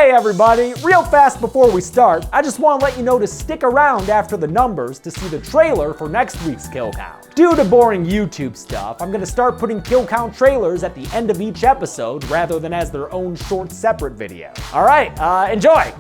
Hey everybody, real fast before we start, I just want to let you know to stick around after the numbers to see the trailer for next week's kill count. Due to boring YouTube stuff, I'm going to start putting kill count trailers at the end of each episode rather than as their own short separate video. Alright, enjoy!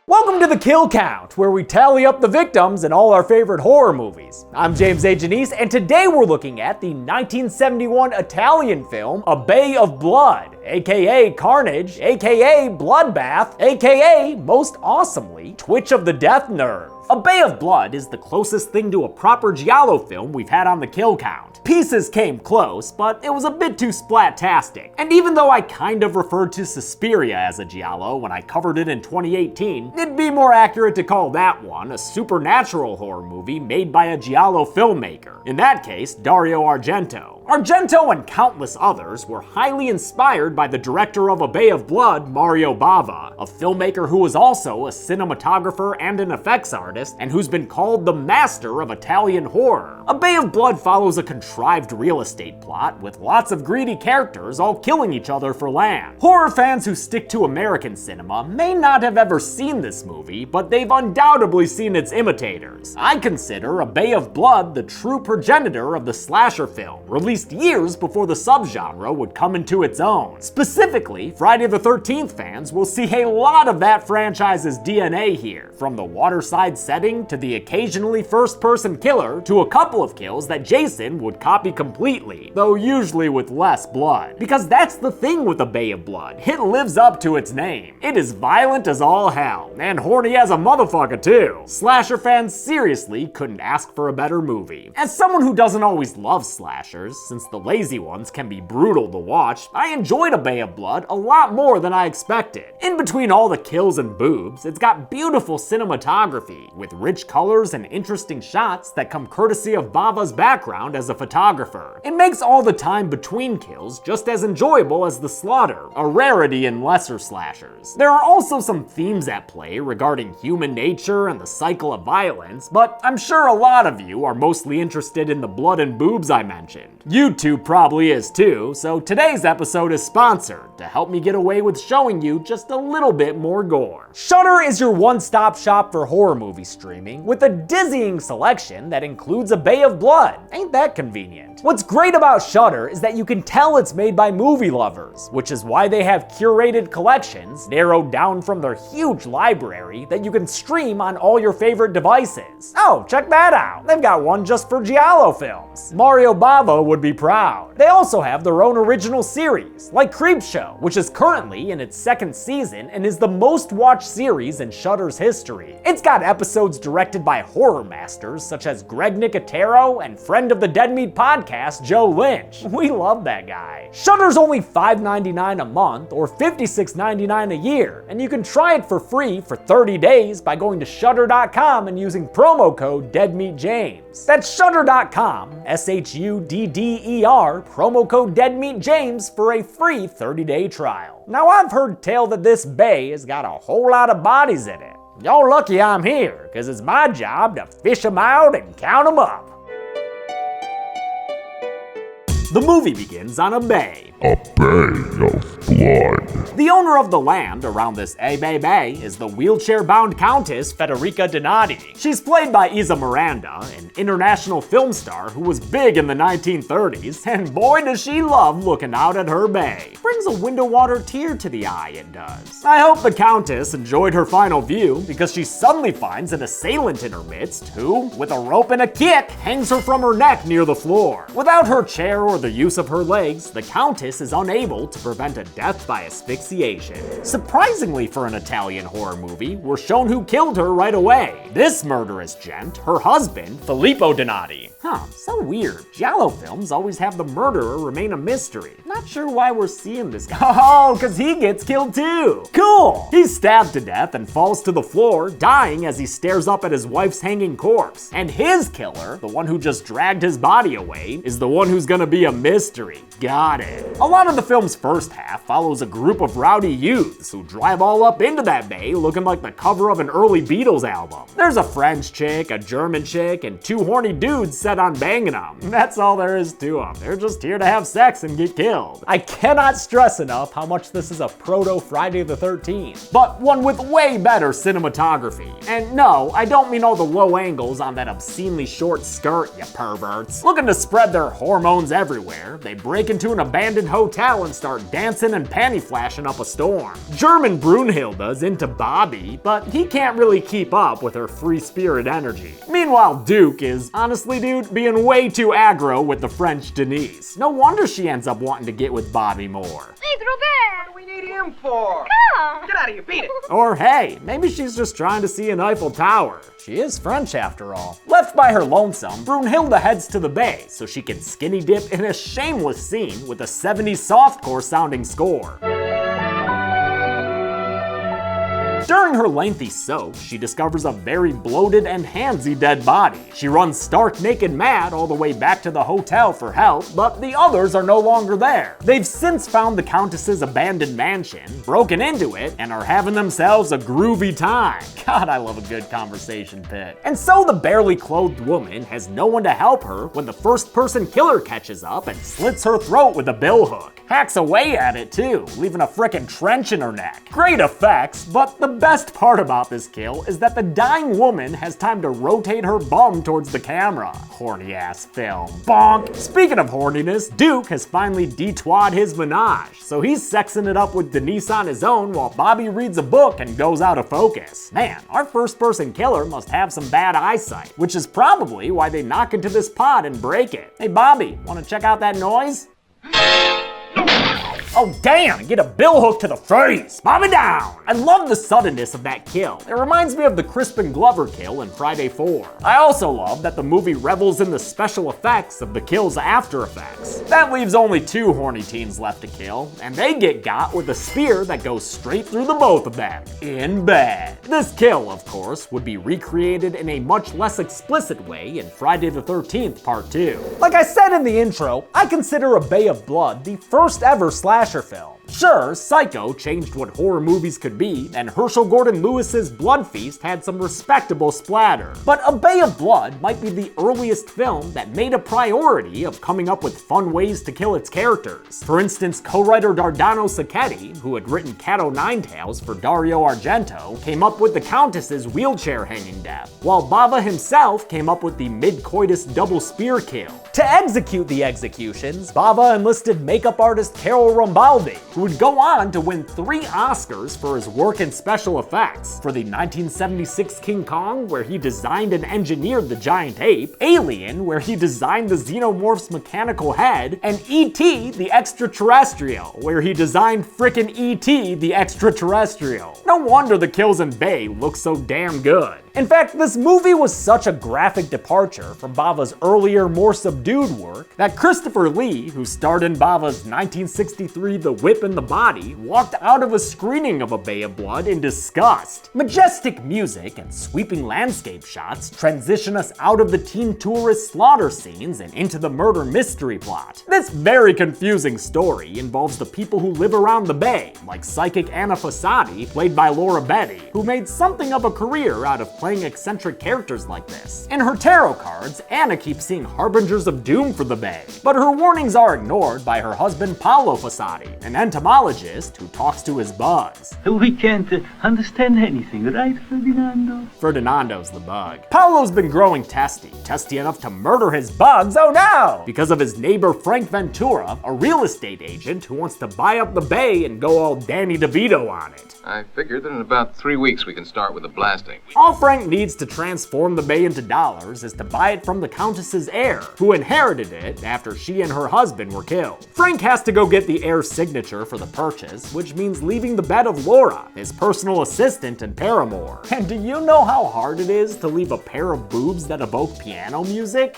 Welcome to the Kill Count, where we tally up the victims in all our favorite horror movies. I'm James A. Janice, and today we're looking at the 1971 Italian film A Bay of Blood, aka Carnage, aka Bloodbath, aka, most awesomely, Twitch of the Death Nerve. A Bay of Blood is the closest thing to a proper giallo film we've had on the Kill Count. Pieces came close, but it was a bit too splat-tastic. And even though I kind of referred to Suspiria as a giallo when I covered it in 2018, it'd be more accurate to call that one a supernatural horror movie made by a giallo filmmaker. In that case, Dario Argento. Argento and countless others were highly inspired by the director of A Bay of Blood, Mario Bava, a filmmaker who was also a cinematographer and an effects artist, and who's been called the master of Italian horror. A Bay of Blood follows a contrived real estate plot with lots of greedy characters all killing each other for land. Horror fans who stick to American cinema may not have ever seen this movie, but they've undoubtedly seen its imitators. I consider A Bay of Blood the true progenitor of the slasher film, released years before the subgenre would come into its own. Specifically, Friday the 13th fans will see a lot of that franchise's DNA here, from the waterside setting to the occasionally first-person killer to a couple of kills that Jason would copy completely, though usually with less blood. Because that's the thing with A Bay of Blood, it lives up to its name. It is violent as all hell, and horny as a motherfucker too. Slasher fans seriously couldn't ask for a better movie. As someone who doesn't always love slashers, since the lazy ones can be brutal to watch, I enjoyed A Bay of Blood a lot more than I expected. In between all the kills and boobs, it's got beautiful cinematography, with rich colors and interesting shots that come courtesy of Bava's background as a photographer. It makes all the time between kills just as enjoyable as the slaughter, a rarity in lesser slashers. There are also some themes at play regarding human nature and the cycle of violence, but I'm sure a lot of you are mostly interested in the blood and boobs I mentioned. YouTube probably is too, so today's episode is sponsored to help me get away with showing you just a little bit more gore. Shudder is your one-stop shop for horror movie streaming, with a dizzying selection that includes A Bay of Blood. Ain't that convenient? What's great about Shudder is that you can tell it's made by movie lovers, which is why they have curated collections narrowed down from their huge library that you can stream on all your favorite devices. Oh, check that out. They've got one just for giallo films. Mario Bava would be proud. They also have their own original series, like Creepshow, which is currently in its second season and is the most watched series in Shudder's history. It's got episodes directed by horror masters such as Greg Nicotero and friend of the Dead Meat podcast, Joe Lynch. We love that guy. Shudder's only $5.99 a month or $56.99 a year, and you can try it for free for 30 days by going to Shudder.com and using promo code DeadMeatJames. That's Shudder.com, SHUDDER, promo code DeadMeatJames for a free 30-day trial. Now I've heard tell that this bay has got a whole lot of bodies in it. Y'all lucky I'm here, cause it's my job to fish them out and count them up. The movie begins on a bay. A Bay of Blood. The owner of the land around this bay is the wheelchair-bound Countess Federica Donati. She's played by Isa Miranda, an international film star who was big in the 1930s, and boy does she love looking out at her bay. Brings a window-water tear to the eye, it does. I hope the Countess enjoyed her final view, because she suddenly finds an assailant in her midst who, with a rope and a kick, hangs her from her neck near the floor. Without her chair or the use of her legs, the Countess is unable to prevent a death by asphyxiation. Surprisingly for an Italian horror movie, we're shown who killed her right away. This murderous gent, her husband, Filippo Donati. So weird. Giallo films always have the murderer remain a mystery. Not sure why we're seeing seeing this guy? Oh, because he gets killed too. Cool. He's stabbed to death and falls to the floor, dying as he stares up at his wife's hanging corpse. And his killer, the one who just dragged his body away, is the one who's gonna be a mystery. Got it. A lot of the film's first half follows a group of rowdy youths who drive all up into that bay looking like the cover of an early Beatles album. There's a French chick, a German chick, and two horny dudes set on banging them. That's all there is to them. They're just here to have sex and get killed. I cannot stress enough how much this is a proto Friday the 13th, but one with way better cinematography. And no, I don't mean all the low angles on that obscenely short skirt, you perverts. Looking to spread their hormones everywhere, they break into an abandoned hotel and start dancing and panty flashing up a storm. German Brunhilde's into Bobby, but he can't really keep up with her free spirit energy. Meanwhile, Duke is, honestly dude, being way too aggro with the French Denise. No wonder she ends up wanting to get with Bobby more. Hey, Robert! What do we need him for? Come! Get out of here, beat it! Or hey, maybe she's just trying to see an Eiffel Tower. She is French after all. Left by her lonesome, Brunhilde heads to the bay so she can skinny dip in a shameless scene with a 70s softcore sounding score. During her lengthy soak, she discovers a very bloated and handsy dead body. She runs stark naked mad all the way back to the hotel for help, but the others are no longer there. They've since found the Countess's abandoned mansion, broken into it, and are having themselves a groovy time. God, I love a good conversation pit. And so the barely clothed woman has no one to help her when the first person killer catches up and slits her throat with a billhook. Hacks away at it too, leaving a frickin' trench in her neck. Great effects, but the best part about this kill is that the dying woman has time to rotate her bum towards the camera. Horny ass film. Bonk! Speaking of horniness, Duke has finally detwad his menage, so he's sexing it up with Denise on his own while Bobby reads a book and goes out of focus. Man, our first person killer must have some bad eyesight, which is probably why they knock into this pod and break it. Hey Bobby, wanna check out that noise? Oh damn, get a billhook to the face! Bobby down! I love the suddenness of that kill. It reminds me of the Crispin Glover kill in Friday 4. I also love that the movie revels in the special effects of the kill's after effects. That leaves only two horny teens left to kill, and they get got with a spear that goes straight through the both of them. In bed. This kill, of course, would be recreated in a much less explicit way in Friday the 13th Part 2. Like I said in the intro, I consider A Bay of Blood the first ever slasher film. Sure, Psycho changed what horror movies could be, and Herschel Gordon Lewis's Blood Feast had some respectable splatter. But A Bay of Blood might be the earliest film that made a priority of coming up with fun ways to kill its characters. For instance, co-writer Dardano Sacchetti, who had written Cat O' Nine Tails for Dario Argento, came up with the Countess's wheelchair hanging death, while Bava himself came up with the mid-coitus double spear kill. To execute the executions, Bava enlisted makeup artist Carol Rambaldi, who would go on to win 3 Oscars for his work in special effects. For the 1976 King Kong, where he designed and engineered the giant ape, Alien, where he designed the xenomorph's mechanical head, and E.T. the Extraterrestrial, where he designed frickin' E.T. the Extraterrestrial. No wonder the kills in Bay look so damn good. In fact, this movie was such a graphic departure from Bava's earlier, more subdued work that Christopher Lee, who starred in Bava's 1963 The Whip and the Body, walked out of a screening of A Bay of Blood in disgust. Majestic music and sweeping landscape shots transition us out of the teen tourist slaughter scenes and into the murder mystery plot. This very confusing story involves the people who live around the bay, like psychic Anna Fossati, played by Laura Betty, who made something of a career out of playing eccentric characters like this. In her tarot cards, Anna keeps seeing harbingers of doom for the bay, but her warnings are ignored by her husband Paolo Fossati, an entomologist who talks to his bugs. We can't understand anything, right, Ferdinando? Ferdinando's the bug. Paolo's been growing testy enough to murder his bugs, oh no! Because of his neighbor Frank Ventura, a real estate agent who wants to buy up the bay and go all Danny DeVito on it. I figured that in about 3 weeks we can start with the blasting. All Frank needs to transform the bay into dollars is to buy it from the Countess's heir, who inherited it after she and her husband were killed. Frank has to go get the heir's signature for the purchase, which means leaving the bed of Laura, his personal assistant and paramour. And do you know how hard it is to leave a pair of boobs that evoke piano music?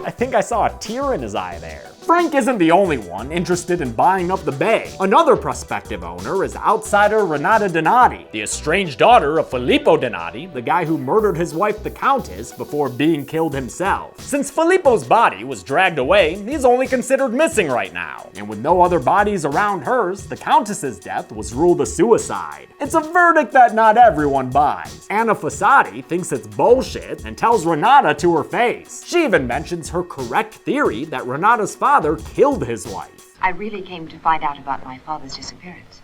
I think I saw a tear in his eye there. Frank isn't the only one interested in buying up the bay. Another prospective owner is outsider Renata Donati, the estranged daughter of Filippo Donati, the guy who murdered his wife the Countess before being killed himself. Since Filippo's body was dragged away, he's only considered missing right now. And with no other bodies around hers, the Countess's death was ruled a suicide. It's a verdict that not everyone buys. Anna Fossati thinks it's bullshit and tells Renata to her face. She even mentions her correct theory that Renata's father killed his wife. I really came to find out about my father's disappearance,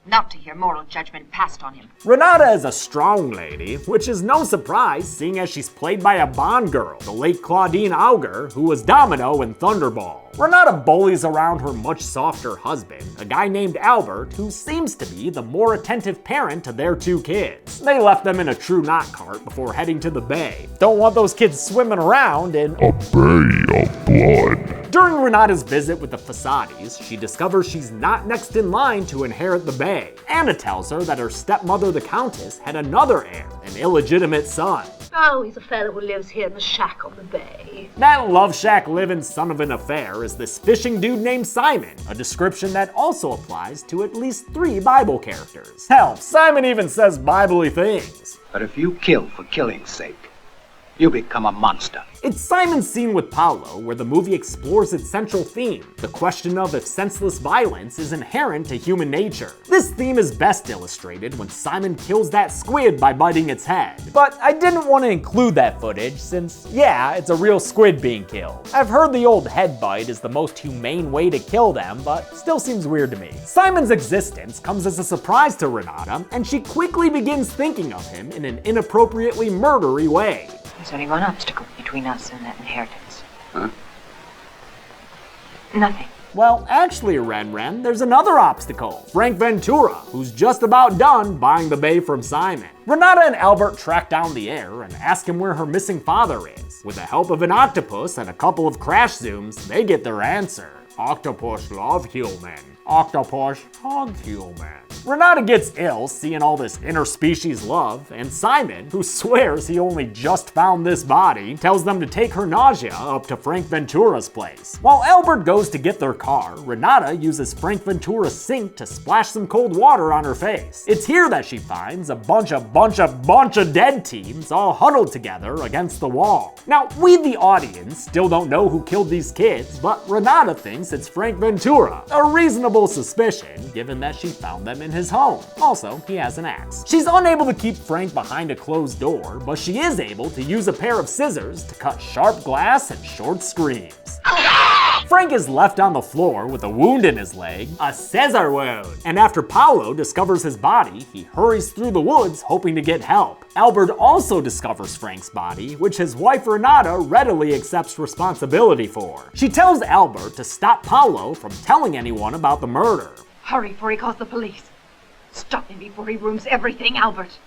not to hear moral judgment passed on him. Renata is a strong lady, which is no surprise seeing as she's played by a Bond girl, the late Claudine Auger, who was Domino in Thunderball. Renata bullies around her much softer husband, a guy named Albert, who seems to be the more attentive parent to their two kids. They left them in a true knot cart before heading to the bay. Don't want those kids swimming around in A bay of blood. During Renata's visit with the Fossatis, she discovers she's not next in line to inherit the bay. Anna tells her that her stepmother, the Countess, had another heir, an illegitimate son. Oh, he's a fellow who lives here in the shack on the bay. That love shack living son of an affair is this fishing dude named Simon, a description that also applies to at least 3 Bible characters. Hell, Simon even says Bible-y things. But if you kill for killing's sake, you become a monster. It's Simon's scene with Paolo where the movie explores its central theme, the question of if senseless violence is inherent to human nature. This theme is best illustrated when Simon kills that squid by biting its head. But I didn't want to include that footage since, yeah, it's a real squid being killed. I've heard the old head bite is the most humane way to kill them, but still seems weird to me. Simon's existence comes as a surprise to Renata, and she quickly begins thinking of him in an inappropriately murdery way. There's only one obstacle between us and that inheritance. Huh? Nothing. Well, actually, Ren, there's another obstacle. Frank Ventura, who's just about done buying the bay from Simon. Renata and Albert track down the heir and ask him where her missing father is. With the help of an octopus and a couple of crash zooms, they get their answer. Octopus love human. Octopus hug human. Renata gets ill seeing all this interspecies love, and Simon, who swears he only just found this body, tells them to take her nausea up to Frank Ventura's place. While Albert goes to get their car, Renata uses Frank Ventura's sink to splash some cold water on her face. It's here that she finds a bunch of dead teens all huddled together against the wall. Now, we the audience still don't know who killed these kids, but Renata thinks it's Frank Ventura, a reasonable suspicion given that she found them in his home. Also, he has an axe. She's unable to keep Frank behind a closed door, but she is able to use a pair of scissors to cut sharp glass and short screams. Frank is left on the floor with a wound in his leg, a scissor wound. And after Paolo discovers his body, he hurries through the woods hoping to get help. Albert also discovers Frank's body, which his wife Renata readily accepts responsibility for. She tells Albert to stop Paolo from telling anyone about the murder. Hurry before he calls the police. Stop him before he ruins everything, Albert.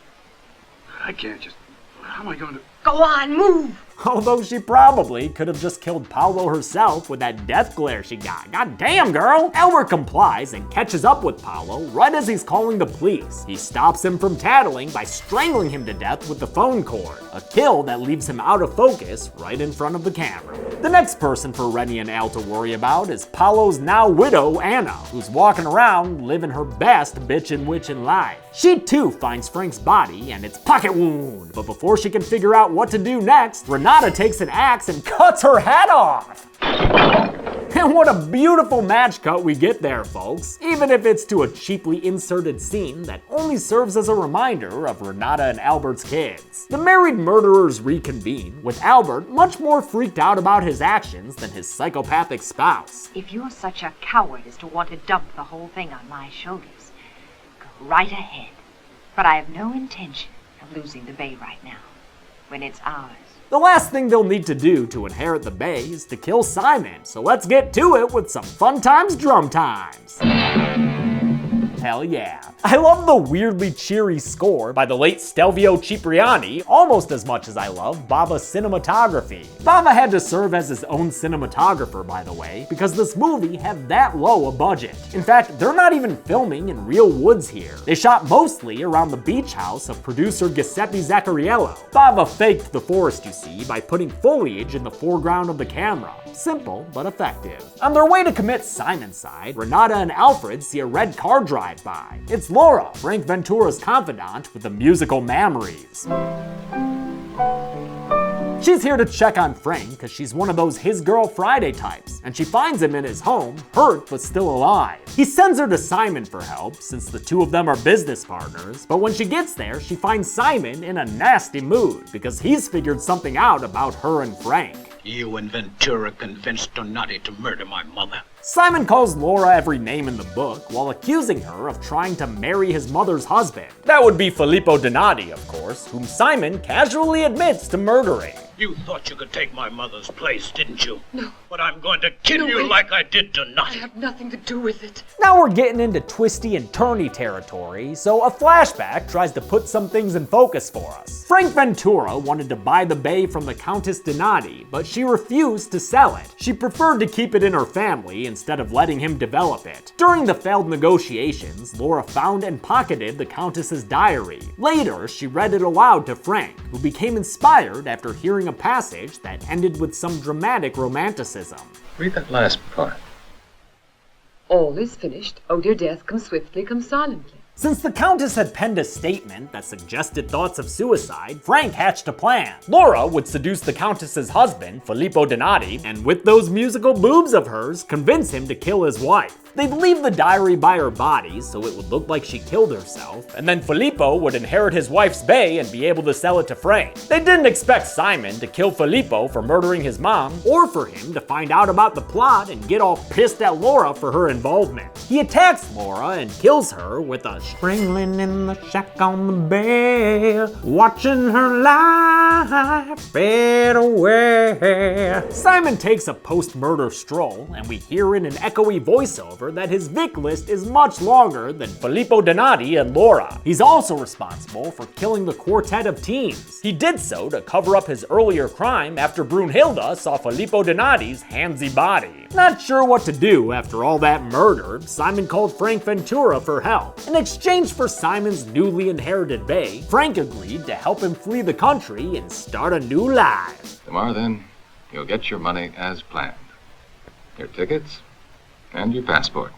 I can't just... How am I going to... Go on, move! Although she probably could have just killed Paolo herself with that death glare she got. God damn, girl! Albert complies and catches up with Paolo right as he's calling the police. He stops him from tattling by strangling him to death with the phone cord, a kill that leaves him out of focus right in front of the camera. The next person for Rennie and Al to worry about is Paolo's now widow, Anna, who's walking around living her best bitchin' witchin' life. She too finds Frank's body and its pocket wound, but before she can figure out what to do next, Renata takes an axe and cuts her head off. And what a beautiful match cut we get there, folks, even if it's to a cheaply inserted scene that only serves as a reminder of Renata and Albert's kids. The married murderers reconvene, with Albert much more freaked out about his actions than his psychopathic spouse. If you're such a coward as to want to dump the whole thing on my shoulders, go right ahead. But I have no intention of losing the bay right now, when it's ours. The last thing they'll need to do to inherit the bay is to kill Simon, so let's get to it with some fun times drum times. Hell yeah. I love the weirdly cheery score by the late Stelvio Cipriani almost as much as I love Bava's cinematography. Bava had to serve as his own cinematographer, by the way, because this movie had that low a budget. In fact, they're not even filming in real woods here. They shot mostly around the beach house of producer Giuseppe Zacariello. Bava faked the forest, you see, by putting foliage in the foreground of the camera. Simple, but effective. On their way to commit Simon'side, Renata and Alfred see a red car drive by. It's Laura, Frank Ventura's confidant with the musical memories. She's here to check on Frank because she's one of those His Girl Friday types, and she finds him in his home, hurt but still alive. He sends her to Simon for help since the two of them are business partners, but when she gets there, she finds Simon in a nasty mood because he's figured something out about her and Frank. You and Ventura convinced Donati to murder my mother. Simon calls Laura every name in the book while accusing her of trying to marry his mother's husband. That would be Filippo Donati, of course, whom Simon casually admits to murdering. You thought you could take my mother's place, didn't you? No. But I'm going to kill No, you wait. like I did Donati. I have nothing to do with it. Now we're getting into twisty and turny territory, so a flashback tries to put some things in focus for us. Frank Ventura wanted to buy the bay from the Countess Donati, but she refused to sell it. She preferred to keep it in her family instead of letting him develop it. During the failed negotiations, Laura found and pocketed the Countess's diary. Later, she read it aloud to Frank, who became inspired after hearing a passage that ended with some dramatic romanticism. Read that last part. All is finished. Oh, dear death, come swiftly, come silently. Since the Countess had penned a statement that suggested thoughts of suicide, Frank hatched a plan. Laura would seduce the Countess's husband, Filippo Donati, and with those musical boobs of hers, convince him to kill his wife. They'd leave the diary by her body so it would look like she killed herself, and then Filippo would inherit his wife's bay and be able to sell it to Frank. They didn't expect Simon to kill Filippo for murdering his mom, or for him to find out about the plot and get all pissed at Laura for her involvement. He attacks Laura and kills her with a strangling in the shack on the bay, watching her life fade away. Simon takes a post-murder stroll, and we hear in an echoey voiceover that his Vic list is much longer than Filippo Donati and Laura. He's also responsible for killing the quartet of teens. He did so to cover up his earlier crime after Brunhilde saw Filippo Donati's handsy body. Not sure what to do after all that murder, Simon called Frank Ventura for help. In exchange for Simon's newly inherited bay, Frank agreed to help him flee the country and start a new life. Tomorrow, then, you'll get your money as planned. Your tickets and your passport.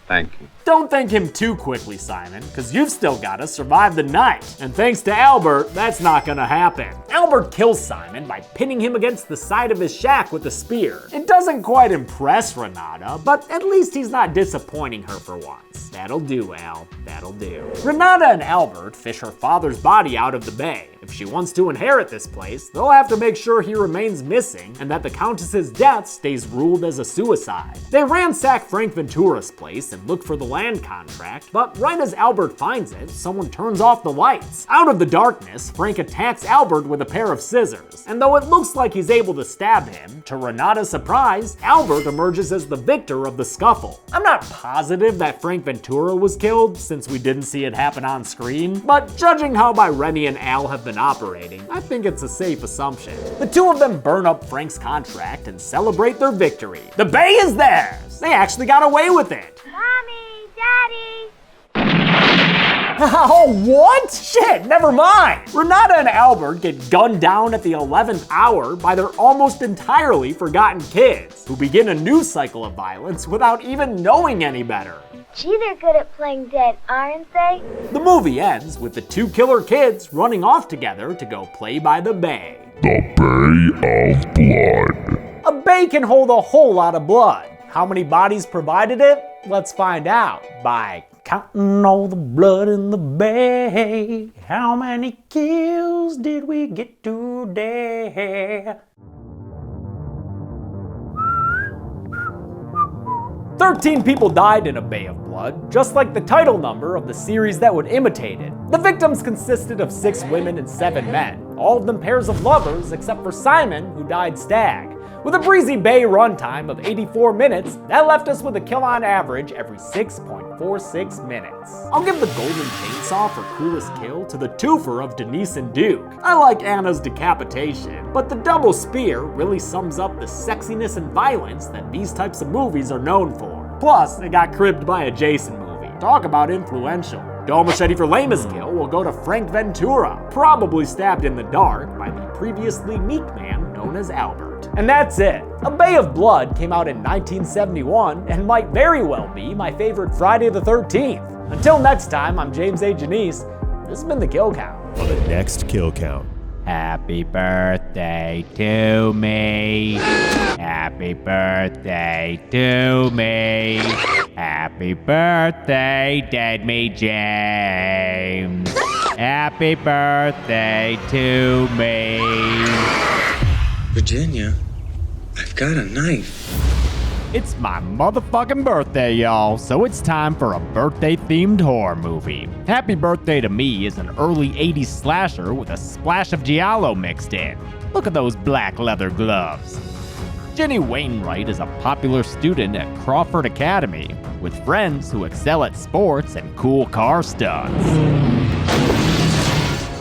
Thank you. Don't thank him too quickly, Simon, because you've still got to survive the night. And thanks to Albert, that's not gonna happen. Albert kills Simon by pinning him against the side of his shack with a spear. It doesn't quite impress Renata, but at least he's not disappointing her for once. That'll do, Al. That'll do. Renata and Albert fish her father's body out of the bay. If she wants to inherit this place, they'll have to make sure he remains missing and that the Countess's death stays ruled as a suicide. They ransack Frank Ventura's place and look for the land contract, but right as Albert finds it, someone turns off the lights. Out of the darkness, Frank attacks Albert with a pair of scissors, and though it looks like he's able to stab him, to Renata's surprise, Albert emerges as the victor of the scuffle. I'm not positive that Frank Ventura was killed, since we didn't see it happen on screen, but judging how my Rennie and Al have been operating, I think it's a safe assumption. The two of them burn up Frank's contract and celebrate their victory. The bay is theirs! They actually got away with it! Mommy, Daddy. Oh, what? Shit, never mind. Renata and Albert get gunned down at the 11th hour by their almost entirely forgotten kids, who begin a new cycle of violence without even knowing any better. Gee, they're good at playing dead, aren't they? The movie ends with the two killer kids running off together to go play by the bay. The Bay of Blood. A bay can hold a whole lot of blood. How many bodies provided it? Let's find out by counting all the blood in the bay. How many kills did we get today? 13 people died in a bay of blood, just like the title number of the series that would imitate it. The victims consisted of 6 women and 7 men, all of them pairs of lovers except for Simon, who died stag. With a breezy bay runtime of 84 minutes, that left us with a kill on average every 6.5 for 6 minutes. I'll give the golden chainsaw for coolest kill to the twofer of Denise and Duke. I like Anna's decapitation, but the double spear really sums up the sexiness and violence that these types of movies are known for. Plus, it got cribbed by a Jason movie. Talk about influential. Dual machete for lamest kill will go to Frank Ventura, probably stabbed in the dark by the previously meek man known as Albert. And that's it. A Bay of Blood came out in 1971 and might very well be my favorite Friday the 13th. Until next time, I'm James A. Janice. This has been The Kill Count. On the next Kill Count. Happy birthday to me. Happy birthday to me. Happy birthday, dead me James. Happy birthday to me. Virginia, I've got a knife. It's my motherfucking birthday, y'all, so it's time for a birthday-themed horror movie. Happy Birthday to Me is an early 80s slasher with a splash of giallo mixed in. Look at those black leather gloves. Jenny Wainwright is a popular student at Crawford Academy, with friends who excel at sports and cool car stunts.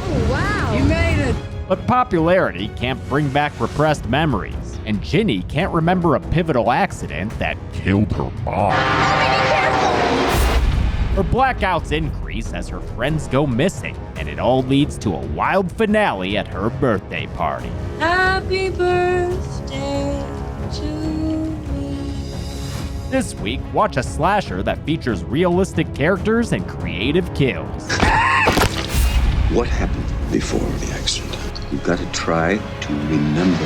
Oh, wow! You made it! But popularity can't bring back repressed memories, and Ginny can't remember a pivotal accident that killed her mom. Her blackouts increase as her friends go missing, and it all leads to a wild finale at her birthday party. Happy birthday to me. This week, watch a slasher that features realistic characters and creative kills. What happened before the accident? You've got to try to remember.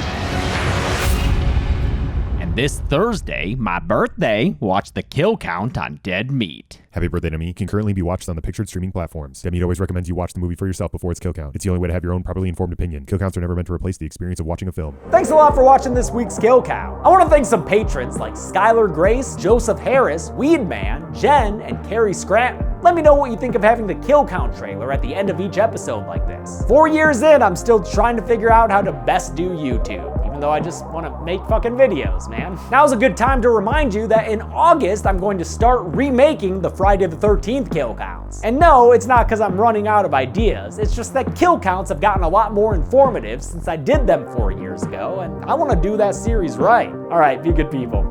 And this Thursday, my birthday, watch The Kill Count on Dead Meat. Happy Birthday to Me can currently be watched on the pictured streaming platforms. Dead Meat always recommends you watch the movie for yourself before its kill count. It's the only way to have your own properly informed opinion. Kill counts are never meant to replace the experience of watching a film. Thanks a lot for watching this week's Kill Count. I want to thank some patrons like Skylar Grace, Joseph Harris, Weedman, Jen, and Carrie Scranton. Let me know what you think of having the Kill Count trailer at the end of each episode like this. 4 years in, I'm still trying to figure out how to best do YouTube, even though I just want to make fucking videos, man. Now's a good time to remind you that in August, I'm going to start remaking the Friday the 13th Kill Counts. And no, it's not because I'm running out of ideas, it's just that Kill Counts have gotten a lot more informative since I did them 4 years ago, and I want to do that series right. Alright, be good people.